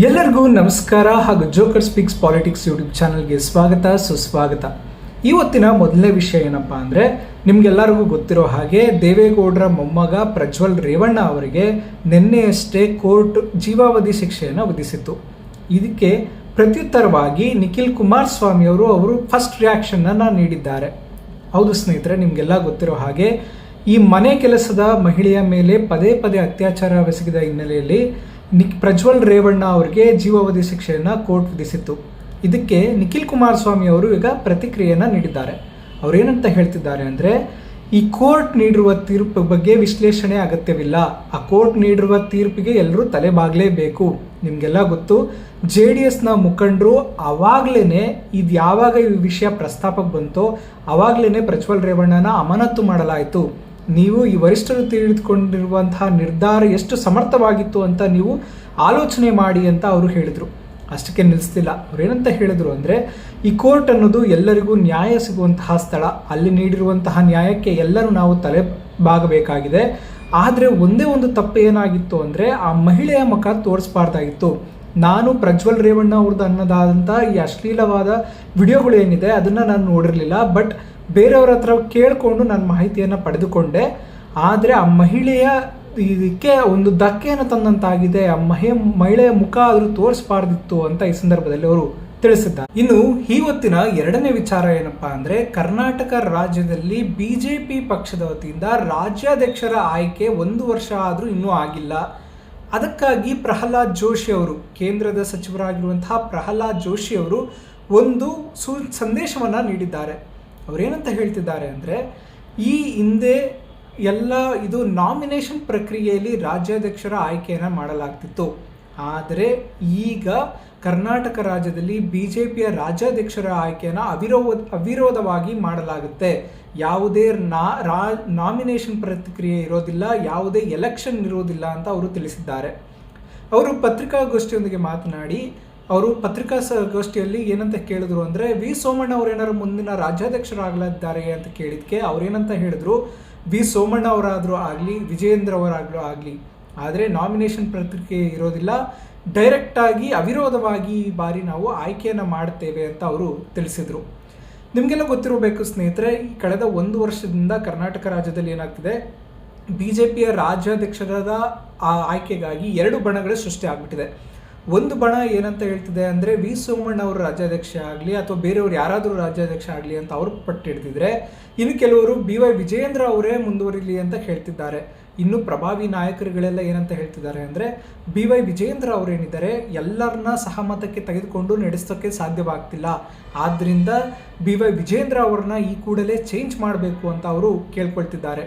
ಎಲ್ಲರಿಗೂ ನಮಸ್ಕಾರ ಹಾಗೂ ಜೋಕರ್ ಸ್ಪೀಕ್ಸ್ ಪಾಲಿಟಿಕ್ಸ್ ಯೂಟ್ಯೂಬ್ ಚಾನಲ್ಗೆ ಸ್ವಾಗತ ಸುಸ್ವಾಗತ. ಇವತ್ತಿನ ಮೊದಲನೇ ವಿಷಯ ಏನಪ್ಪಾ ಅಂದರೆ, ನಿಮ್ಗೆಲ್ಲರಿಗೂ ಗೊತ್ತಿರೋ ಹಾಗೆ ದೇವೇಗೌಡರ ಮೊಮ್ಮಗ ಪ್ರಜ್ವಲ್ ರೇವಣ್ಣ ಅವರಿಗೆ ನಿನ್ನೆಯಷ್ಟೇ ಕೋರ್ಟ್ ಜೀವಾವಧಿ ಶಿಕ್ಷೆಯನ್ನು ವಿಧಿಸಿತ್ತು. ಇದಕ್ಕೆ ಪ್ರತ್ಯುತ್ತರವಾಗಿ ನಿಖಿಲ್ ಕುಮಾರಸ್ವಾಮಿ ಅವರು ಫಸ್ಟ್ ರಿಯಾಕ್ಷನ್ನ ನೀಡಿದ್ದಾರೆ. ಹೌದು ಸ್ನೇಹಿತರೆ, ನಿಮಗೆಲ್ಲ ಗೊತ್ತಿರೋ ಹಾಗೆ ಈ ಮನೆ ಕೆಲಸದ ಮಹಿಳೆಯ ಮೇಲೆ ಪದೇ ಪದೇ ಅತ್ಯಾಚಾರವೆಸಗಿದ ಹಿನ್ನೆಲೆಯಲ್ಲಿ ಪ್ರಜ್ವಲ್ ರೇವಣ್ಣ ಅವರಿಗೆ ಜೀವಾವಧಿ ಶಿಕ್ಷೆಯನ್ನು ಕೋರ್ಟ್ ವಿಧಿಸಿತ್ತು. ಇದಕ್ಕೆ ನಿಖಿಲ್ ಕುಮಾರಸ್ವಾಮಿ ಅವರು ಈಗ ಪ್ರತಿಕ್ರಿಯೆಯನ್ನು ನೀಡಿದ್ದಾರೆ. ಅವರೇನಂತ ಹೇಳ್ತಿದ್ದಾರೆ ಅಂದರೆ, ಈ ಕೋರ್ಟ್ ನೀಡಿರುವ ತೀರ್ಪು ಬಗ್ಗೆ ವಿಶ್ಲೇಷಣೆ ಅಗತ್ಯವಿಲ್ಲ. ಆ ಕೋರ್ಟ್ ನೀಡಿರುವ ತೀರ್ಪಿಗೆ ಎಲ್ಲರೂ ತಲೆಬಾಗಲೇಬೇಕು. ನಿಮಗೆಲ್ಲ ಗೊತ್ತು, JDSನ ಮುಖಂಡರು ಆವಾಗಲೇ ಇದು ಯಾವಾಗ ಈ ವಿಷಯ ಪ್ರಸ್ತಾಪಕ್ಕೆ ಬಂತೋ ಆವಾಗಲೇ ಪ್ರಜ್ವಲ್ ರೇವಣ್ಣನ ಅಮಾನತು ಮಾಡಲಾಯಿತು. ನೀವು ಈ ವರಿಷ್ಠರು ತಿಳಿದುಕೊಂಡಿರುವಂತಹ ನಿರ್ಧಾರ ಎಷ್ಟು ಸಮರ್ಥವಾಗಿತ್ತು ಅಂತ ನೀವು ಆಲೋಚನೆ ಮಾಡಿ ಅಂತ ಅವರು ಹೇಳಿದರು. ಅಷ್ಟಕ್ಕೆ ನಿಲ್ಲಿಸ್ತಿಲ್ಲ. ಅವ್ರೇನಂತ ಹೇಳಿದ್ರು ಅಂದರೆ, ಈ ಕೋರ್ಟ್ ಅನ್ನೋದು ಎಲ್ಲರಿಗೂ ನ್ಯಾಯ ಸಿಗುವಂತಹ ಸ್ಥಳ. ಅಲ್ಲಿ ನೀಡಿರುವಂತಹ ನ್ಯಾಯಕ್ಕೆ ಎಲ್ಲರೂ ನಾವು ತಲೆ ಬಾಗಬೇಕಾಗಿದೆ. ಆದರೆ ಒಂದೇ ಒಂದು ತಪ್ಪು ಏನಾಗಿತ್ತು ಅಂದರೆ, ಆ ಮಹಿಳೆಯ ಮುಖ ತೋರಿಸಬಾರ್ದಾಗಿತ್ತು. ನಾನು ಪ್ರಜ್ವಲ್ ರೇವಣ್ಣ ಅವ್ರದ್ದು ಅನ್ನೋದಾದಂಥ ಈ ಅಶ್ಲೀಲವಾದ ವಿಡಿಯೋಗಳು ಏನಿದೆ ಅದನ್ನು ನಾನು ನೋಡಿರಲಿಲ್ಲ. ಬಟ್ ಬೇರೆಯವ್ರ ಹತ್ರ ಕೇಳಿಕೊಂಡು ನಾನು ಮಾಹಿತಿಯನ್ನು ಪಡೆದುಕೊಂಡೆ. ಆದರೆ ಆ ಮಹಿಳೆಯ ಇದಕ್ಕೆ ಒಂದು ಧಕ್ಕೆಯನ್ನು ತಂದಂತಾಗಿದೆ. ಆ ಮಹಿಳೆಯ ಮುಖ ಆದರೂ ತೋರಿಸಬಾರ್ದಿತ್ತು ಅಂತ ಈ ಸಂದರ್ಭದಲ್ಲಿ ಅವರು ತಿಳಿಸಿದ್ದಾರೆ. ಇನ್ನು ಇವತ್ತಿನ ಎರಡನೇ ವಿಚಾರ ಏನಪ್ಪಾ ಅಂದರೆ, ಕರ್ನಾಟಕ ರಾಜ್ಯದಲ್ಲಿ BJP ಪಕ್ಷದ ವತಿಯಿಂದ ರಾಜ್ಯಾಧ್ಯಕ್ಷರ ಆಯ್ಕೆ 1 ವರ್ಷ ಆದರೂ ಇನ್ನೂ ಆಗಿಲ್ಲ. ಅದಕ್ಕಾಗಿ ಪ್ರಹ್ಲಾದ್ ಜೋಶಿ ಅವರು, ಕೇಂದ್ರದ ಸಚಿವರಾಗಿರುವಂತಹ ಪ್ರಹ್ಲಾದ್ ಜೋಶಿ ಅವರು ಒಂದು ಸಂದೇಶವನ್ನು ನೀಡಿದ್ದಾರೆ. ಅವರೇನಂತ ಹೇಳ್ತಿದ್ದಾರೆ ಅಂದರೆ, ಈ ಹಿಂದೆ ಎಲ್ಲ ಇದು ನಾಮಿನೇಷನ್ ಪ್ರಕ್ರಿಯೆಯಲ್ಲಿ ರಾಜ್ಯಾಧ್ಯಕ್ಷರ ಆಯ್ಕೆಯನ್ನು ಮಾಡಲಾಗ್ತಿತ್ತು. ಆದರೆ ಈಗ ಕರ್ನಾಟಕ ರಾಜ್ಯದಲ್ಲಿ BJPಯ ರಾಜ್ಯಾಧ್ಯಕ್ಷರ ಆಯ್ಕೆಯನ್ನು ಅವಿರೋಧವಾಗಿ ಮಾಡಲಾಗುತ್ತೆ. ಯಾವುದೇ ನಾಮಿನೇಷನ್ ಪ್ರಕ್ರಿಯೆ ಇರೋದಿಲ್ಲ, ಯಾವುದೇ ಎಲೆಕ್ಷನ್ ಇರೋದಿಲ್ಲ ಅಂತ ಅವರು ತಿಳಿಸಿದ್ದಾರೆ. ಅವರು ಪತ್ರಿಕಾಗೋಷ್ಠಿಯೊಂದಿಗೆ ಮಾತನಾಡಿ, ಅವರು ಪತ್ರಿಕಾಗೋಷ್ಠಿಯಲ್ಲಿ ಏನಂತ ಕೇಳಿದ್ರು ಅಂದರೆ, ವಿ ಸೋಮಣ್ಣ ಅವರೇನಾದ್ರು ಮುಂದಿನ ರಾಜ್ಯಾಧ್ಯಕ್ಷರಾಗಲಿದ್ದಾರೆ ಅಂತ ಕೇಳಿದ್ಕೆ ಅವ್ರೇನಂತ ಹೇಳಿದ್ರು, ವಿ ಸೋಮಣ್ಣ ಅವರಾದರೂ ಆಗಲಿ ವಿಜಯೇಂದ್ರ ಅವರಾದರೂ ಆಗಲಿ, ಆದರೆ ನಾಮಿನೇಷನ್ ಪ್ರಕ್ರಿಯೆ ಇರೋದಿಲ್ಲ, ಡೈರೆಕ್ಟಾಗಿ ಅವಿರೋಧವಾಗಿ ಈ ಬಾರಿ ನಾವು ಆಯ್ಕೆಯನ್ನು ಮಾಡ್ತೇವೆ ಅಂತ ಅವರು ತಿಳಿಸಿದರು. ನಿಮಗೆಲ್ಲ ಗೊತ್ತಿರಬೇಕು ಸ್ನೇಹಿತರೆ, ಕಳೆದ 1 ವರ್ಷದಿಂದ ಕರ್ನಾಟಕ ರಾಜ್ಯದಲ್ಲಿ ಏನಾಗ್ತಿದೆ, BJPಯ ರಾಜ್ಯಾಧ್ಯಕ್ಷರದ ಆಯ್ಕೆಗಾಗಿ 2 ಬಣಗಳು ಸೃಷ್ಟಿ ಆಗಿಬಿಟ್ಟಿದೆ. ಒಂದು ಬಣ ಏನಂತ ಹೇಳ್ತಿದೆ ಅಂದರೆ, ವಿ ಸೋಮಣ್ಣ ಅವರು ರಾಜ್ಯಾಧ್ಯಕ್ಷ ಆಗಲಿ ಅಥವಾ ಬೇರೆಯವರು ಯಾರಾದರೂ ರಾಜ್ಯಾಧ್ಯಕ್ಷ ಆಗಲಿ ಅಂತ ಅವರು ಪಟ್ಟಿಡ್ತಿದ್ರೆ, ಇನ್ನು ಕೆಲವರು BY ವಿಜಯೇಂದ್ರ ಅವರೇ ಮುಂದುವರಿಲಿ ಅಂತ ಹೇಳ್ತಿದ್ದಾರೆ. ಇನ್ನು ಪ್ರಭಾವಿ ನಾಯಕರುಗಳೆಲ್ಲ ಏನಂತ ಹೇಳ್ತಿದ್ದಾರೆ ಅಂದರೆ, BY ವಿಜಯೇಂದ್ರ ಅವರೇನಿದ್ದಾರೆ ಎಲ್ಲರನ್ನ ಸಹಮತಕ್ಕೆ ತೆಗೆದುಕೊಂಡು ನಡೆಸೋಕ್ಕೆ ಸಾಧ್ಯವಾಗ್ತಿಲ್ಲ. ಆದ್ದರಿಂದ BY ವಿಜಯೇಂದ್ರ ಅವ್ರನ್ನ ಈ ಕೂಡಲೇ ಚೇಂಜ್ ಮಾಡಬೇಕು ಅಂತ ಅವರು ಕೇಳ್ಕೊಳ್ತಿದ್ದಾರೆ.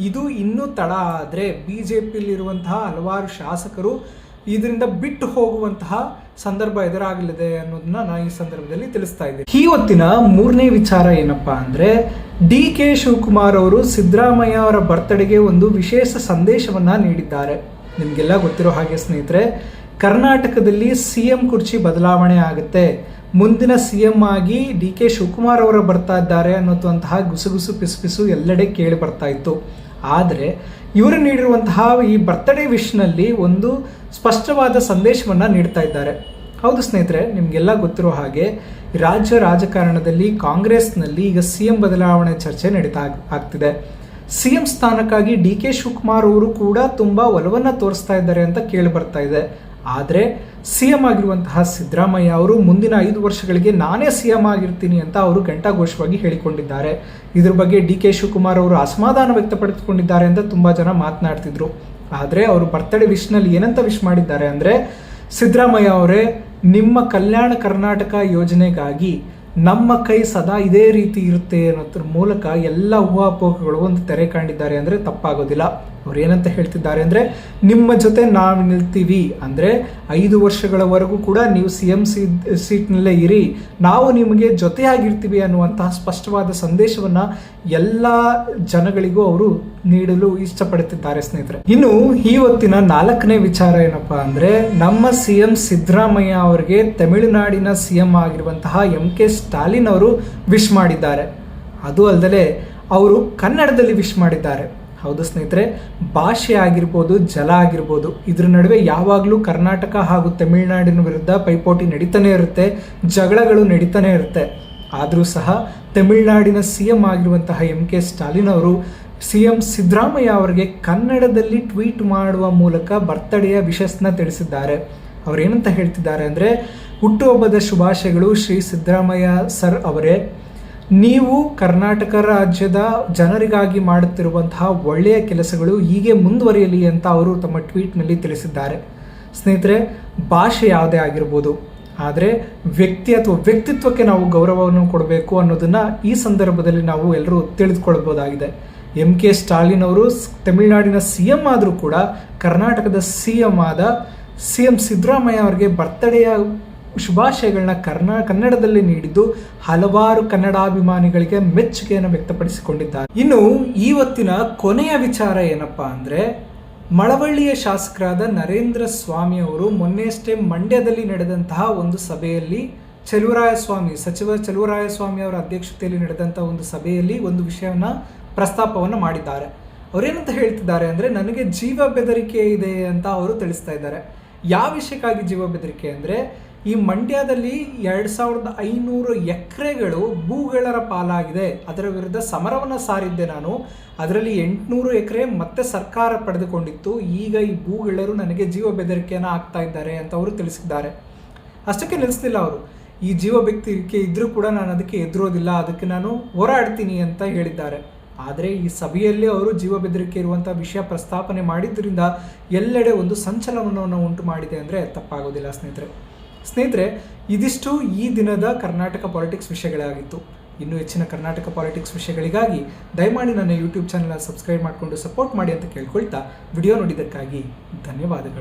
ಇದು ಇನ್ನೂ ತಡ ಆದರೆ BJPಯಲ್ಲಿರುವಂತಹ ಹಲವಾರು ಶಾಸಕರು ಇದರಿಂದ ಬಿಟ್ಟು ಹೋಗುವಂತಹ ಸಂದರ್ಭ ಎದುರಾಗಲಿದೆ ಅನ್ನೋದನ್ನ ನಾನು ಈ ಸಂದರ್ಭದಲ್ಲಿ ತಿಳಿಸ್ತಾ ಇದ್ದೀನಿ. ಇವತ್ತಿನ ಮೂರನೇ ವಿಚಾರ ಏನಪ್ಪಾ ಅಂದ್ರೆ, DK ಶಿವಕುಮಾರ್ ಅವರು ಸಿದ್ದರಾಮಯ್ಯ ಅವರ ಬರ್ತಡೆಗೆ ಒಂದು ವಿಶೇಷ ಸಂದೇಶವನ್ನ ನೀಡಿದ್ದಾರೆ. ನಿಮಗೆಲ್ಲ ಗೊತ್ತಿರೋ ಹಾಗೆ ಸ್ನೇಹಿತರೆ, ಕರ್ನಾಟಕದಲ್ಲಿ CM ಕುರ್ಚಿ ಬದಲಾವಣೆ ಆಗುತ್ತೆ. ಮುಂದಿನ CM ಆಗಿ DK ಶಿವಕುಮಾರ್ ಅವರು ಬರ್ತಾ ಇದ್ದಾರೆ ಅನ್ನೋಂತಹ ಗುಸುಗುಸು ಪಿಸುಪಿಸು ಎಲ್ಲೆಡೆ ಕೇಳಿ ಬರ್ತಾ ಇತ್ತು. ಆದರೆ ಇವರು ನೀಡಿರುವಂತಹ ಈ ಬರ್ತ್ಡೇ ವಿಶ್ನಲ್ಲಿ ಒಂದು ಸ್ಪಷ್ಟವಾದ ಸಂದೇಶವನ್ನು ನೀಡ್ತಾ ಇದ್ದಾರೆ. ಹೌದು ಸ್ನೇಹಿತರೆ, ನಿಮಗೆಲ್ಲ ಗೊತ್ತಿರೋ ಹಾಗೆ ರಾಜ್ಯ ರಾಜಕಾರಣದಲ್ಲಿ ಕಾಂಗ್ರೆಸ್ನಲ್ಲಿ ಈಗ CM ಬದಲಾವಣೆ ಚರ್ಚೆ ನಡೀತಾ ಆಗ್ತಿದೆ. CM ಸ್ಥಾನಕ್ಕಾಗಿ DK ಶಿವಕುಮಾರ್ ಅವರು ಕೂಡ ತುಂಬ ಒಲವನ್ನು ತೋರಿಸ್ತಾ ಇದ್ದಾರೆ ಅಂತ ಕೇಳಿ ಬರ್ತಾ ಇದೆ. ಆದರೆ CM ಆಗಿರುವಂತಹ ಸಿದ್ದರಾಮಯ್ಯ ಅವರು ಮುಂದಿನ 5 ವರ್ಷಗಳಿಗೆ ನಾನೇ CM ಆಗಿರ್ತೀನಿ ಅಂತ ಅವರು ಘಂಟಾಘೋಷವಾಗಿ ಹೇಳಿಕೊಂಡಿದ್ದಾರೆ. ಇದ್ರ ಬಗ್ಗೆ DK ಶಿವಕುಮಾರ್ ಅವರು ಅಸಮಾಧಾನ ವ್ಯಕ್ತಪಡಿಸಿಕೊಂಡಿದ್ದಾರೆ ಅಂತ ತುಂಬ ಜನ ಮಾತನಾಡ್ತಿದ್ರು. ಆದರೆ ಅವರು ಬರ್ತ್ಡೇ ವಿಶ್ನಲ್ಲಿ ಏನಂತ ವಿಶ್ ಮಾಡಿದ್ದಾರೆ ಅಂದರೆ, ಸಿದ್ದರಾಮಯ್ಯ ಅವರೇ, ನಿಮ್ಮ ಕಲ್ಯಾಣ ಕರ್ನಾಟಕ ಯೋಜನೆಗಾಗಿ ನಮ್ಮ ಕೈ ಸದಾ ಇದೇ ರೀತಿ ಇರುತ್ತೆ ಅನ್ನೋದ್ರ ಮೂಲಕ ಎಲ್ಲ ಊಹಾಪೋಹಗಳು ಒಂದು ತೆರೆ ಕಂಡಿದ್ದಾರೆ ಅಂದರೆ ತಪ್ಪಾಗೋದಿಲ್ಲ. ಅವ್ರು ಏನಂತ ಹೇಳ್ತಿದ್ದಾರೆ ಅಂದರೆ, ನಿಮ್ಮ ಜೊತೆ ನಾವು ನಿಲ್ತೀವಿ, ಅಂದರೆ 5 ವರ್ಷಗಳವರೆಗೂ ಕೂಡ ನೀವು CM ಸೀಟ್ನಲ್ಲೇ ಇರಿ, ನಾವು ನಿಮಗೆ ಜೊತೆಯಾಗಿರ್ತೀವಿ ಅನ್ನುವಂತಹ ಸ್ಪಷ್ಟವಾದ ಸಂದೇಶವನ್ನು ಎಲ್ಲ ಜನಗಳಿಗೂ ಅವರು ನೀಡಲು ಇಷ್ಟಪಡುತ್ತಿದ್ದಾರೆ ಸ್ನೇಹಿತರೆ. ಇನ್ನು ಇವತ್ತಿನ 4ನೇ ವಿಚಾರ ಏನಪ್ಪಾ ಅಂದರೆ, ನಮ್ಮ CM ಸಿದ್ದರಾಮಯ್ಯ ಅವರಿಗೆ ತಮಿಳುನಾಡಿನ CM ಆಗಿರುವಂತಹ MK ಸ್ಟಾಲಿನ್ ಅವರು ವಿಶ್ ಮಾಡಿದ್ದಾರೆ. ಅದು ಅಲ್ಲದೆ ಅವರು ಕನ್ನಡದಲ್ಲಿ ವಿಶ್ ಮಾಡಿದ್ದಾರೆ. ಹೌದು ಸ್ನೇಹಿತರೆ, ಭಾಷೆ ಆಗಿರ್ಬೋದು, ಜಲ ಆಗಿರ್ಬೋದು, ಇದ್ರ ನಡುವೆ ಯಾವಾಗಲೂ ಕರ್ನಾಟಕ ಹಾಗೂ ತಮಿಳುನಾಡಿನ ವಿರುದ್ಧ ಪೈಪೋಟಿ ನಡೀತಾನೆ ಇರುತ್ತೆ, ಜಗಳಗಳು ನಡೀತಾನೆ ಇರುತ್ತೆ. ಆದರೂ ಸಹ ತಮಿಳುನಾಡಿನ CM ಆಗಿರುವಂತಹ MK ಸ್ಟಾಲಿನ್ ಅವರು CM ಸಿದ್ದರಾಮಯ್ಯ ಅವರಿಗೆ ಕನ್ನಡದಲ್ಲಿ ಟ್ವೀಟ್ ಮಾಡುವ ಮೂಲಕ ಬರ್ತ್ಡೇಯ ವಿಶಸ್ನ ತಿಳಿಸಿದ್ದಾರೆ. ಅವರೇನಂತ ಹೇಳ್ತಿದ್ದಾರೆ ಅಂದರೆ, ಹುಟ್ಟುಹಬ್ಬದ ಶುಭಾಶಯಗಳು ಶ್ರೀ ಸಿದ್ದರಾಮಯ್ಯ ಸರ್ ಅವರೇ. ನೀವು ಕರ್ನಾಟಕ ರಾಜ್ಯದ ಜನರಿಗಾಗಿ ಮಾಡುತ್ತಿರುವಂತಹ ಒಳ್ಳೆಯ ಕೆಲಸಗಳು ಹೀಗೆ ಮುಂದುವರಿಯಲಿ ಅಂತ ಅವರು ತಮ್ಮ ಟ್ವೀಟ್ನಲ್ಲಿ ತಿಳಿಸಿದ್ದಾರೆ. ಸ್ನೇಹಿತರೆ, ಭಾಷೆ ಯಾವುದೇ ಆಗಿರ್ಬೋದು, ಆದರೆ ವ್ಯಕ್ತಿತ್ವಕ್ಕೆ ನಾವು ಗೌರವವನ್ನು ಕೊಡಬೇಕು ಅನ್ನೋದನ್ನು ಈ ಸಂದರ್ಭದಲ್ಲಿ ನಾವು ಎಲ್ಲರೂ ತಿಳಿದುಕೊಳ್ಬೋದಾಗಿದೆ. MK ಸ್ಟಾಲಿನ್ ಅವರು ತಮಿಳುನಾಡಿನ CM ಆದರೂ ಕೂಡ ಕರ್ನಾಟಕದ CM ಆದ CM ಸಿದ್ದರಾಮಯ್ಯ ಅವರಿಗೆ ಬರ್ತ್ಡೇಯ ಶುಭಾಶಯಗಳನ್ನ ಕನ್ನಡದಲ್ಲಿ ನೀಡಿದ್ದು ಹಲವಾರು ಕನ್ನಡಾಭಿಮಾನಿಗಳಿಗೆ ಮೆಚ್ಚುಗೆಯನ್ನು ವ್ಯಕ್ತಪಡಿಸಿಕೊಂಡಿದ್ದಾರೆ. ಇನ್ನು ಇವತ್ತಿನ ಕೊನೆಯ ವಿಚಾರ ಏನಪ್ಪಾ ಅಂದರೆ, ಮಳವಳ್ಳಿಯ ಶಾಸಕರಾದ ನರೇಂದ್ರ ಸ್ವಾಮಿ ಅವರು ಮೊನ್ನೆಯಷ್ಟೇ ಮಂಡ್ಯದಲ್ಲಿ ನಡೆದಂತಹ ಒಂದು ಸಭೆಯಲ್ಲಿ ಸಚಿವ ಚಲುವರಾಯಸ್ವಾಮಿ ಅವರ ಅಧ್ಯಕ್ಷತೆಯಲ್ಲಿ ನಡೆದಂತಹ ಒಂದು ಸಭೆಯಲ್ಲಿ ಒಂದು ವಿಷಯವನ್ನ ಪ್ರಸ್ತಾಪವನ್ನು ಮಾಡಿದ್ದಾರೆ. ಅವರೇನಂತ ಹೇಳ್ತಿದ್ದಾರೆ ಅಂದರೆ, ನನಗೆ ಜೀವ ಬೆದರಿಕೆ ಇದೆ ಅಂತ ಅವರು ತಿಳಿಸ್ತಾ ಇದ್ದಾರೆ. ಯಾವ ವಿಷಯಕ್ಕಾಗಿ ಜೀವ ಬೆದರಿಕೆ ಅಂದರೆ, ಈ ಮಂಡ್ಯದಲ್ಲಿ 2500 ಎಕರೆಗಳು ಭೂಗಳರ ಪಾಲಾಗಿದೆ, ಅದರ ವಿರುದ್ಧ ಸಮರವನ್ನು ಸಾರಿದ್ದೆ ನಾನು. ಅದರಲ್ಲಿ 800 ಎಕರೆ ಮತ್ತೆ ಸರ್ಕಾರ ಪಡೆದುಕೊಂಡಿತ್ತು. ಈಗ ಈ ಭೂಗಳರು ನನಗೆ ಜೀವ ಬೆದರಿಕೆಯನ್ನು ಆಗ್ತಾ ಇದ್ದಾರೆ ಅಂತ ಅವರು ತಿಳಿಸಿದ್ದಾರೆ. ಅಷ್ಟಕ್ಕೆ ನಿಲ್ಲಿಸ್ತಿಲ್ಲ ಅವರು. ಈ ಜೀವ ಬೆದರಿಕೆ ಇದ್ರೂ ಕೂಡ ನಾನು ಅದಕ್ಕೆ ಎದುರೋದಿಲ್ಲ, ಅದಕ್ಕೆ ನಾನು ಹೋರಾಡ್ತೀನಿ ಅಂತ ಹೇಳಿದ್ದಾರೆ. ಆದರೆ ಈ ಸಭೆಯಲ್ಲಿ ಅವರು ಜೀವ ಬೆದರಿಕೆ ಇರುವಂಥ ವಿಷಯ ಪ್ರಸ್ತಾಪನೆ ಮಾಡಿದ್ದರಿಂದ ಎಲ್ಲೆಡೆ ಒಂದು ಸಂಚಲನವನ್ನು ಉಂಟು ಮಾಡಿದೆ ಅಂದರೆ ತಪ್ಪಾಗೋದಿಲ್ಲ ಸ್ನೇಹಿತರೆ. ಇದಿಷ್ಟು ಈ ದಿನದ ಕರ್ನಾಟಕ ಪಾಲಿಟಿಕ್ಸ್ ವಿಷಯಗಳಾಗಿತ್ತು. ಇನ್ನೂ ಹೆಚ್ಚಿನ ಕರ್ನಾಟಕ ಪಾಲಿಟಿಕ್ಸ್ ವಿಷಯಗಳಿಗಾಗಿ ದಯಮಾಡಿ ನನ್ನ ಯೂಟ್ಯೂಬ್ ಚಾನಲ್ನ ಸಬ್ಸ್ಕ್ರೈಬ್ ಮಾಡಿಕೊಂಡು ಸಪೋರ್ಟ್ ಮಾಡಿ ಅಂತ ಕೇಳ್ಕೊಳ್ತಾ, ವಿಡಿಯೋ ನೋಡಿದ್ದಕ್ಕಾಗಿ ಧನ್ಯವಾದಗಳು.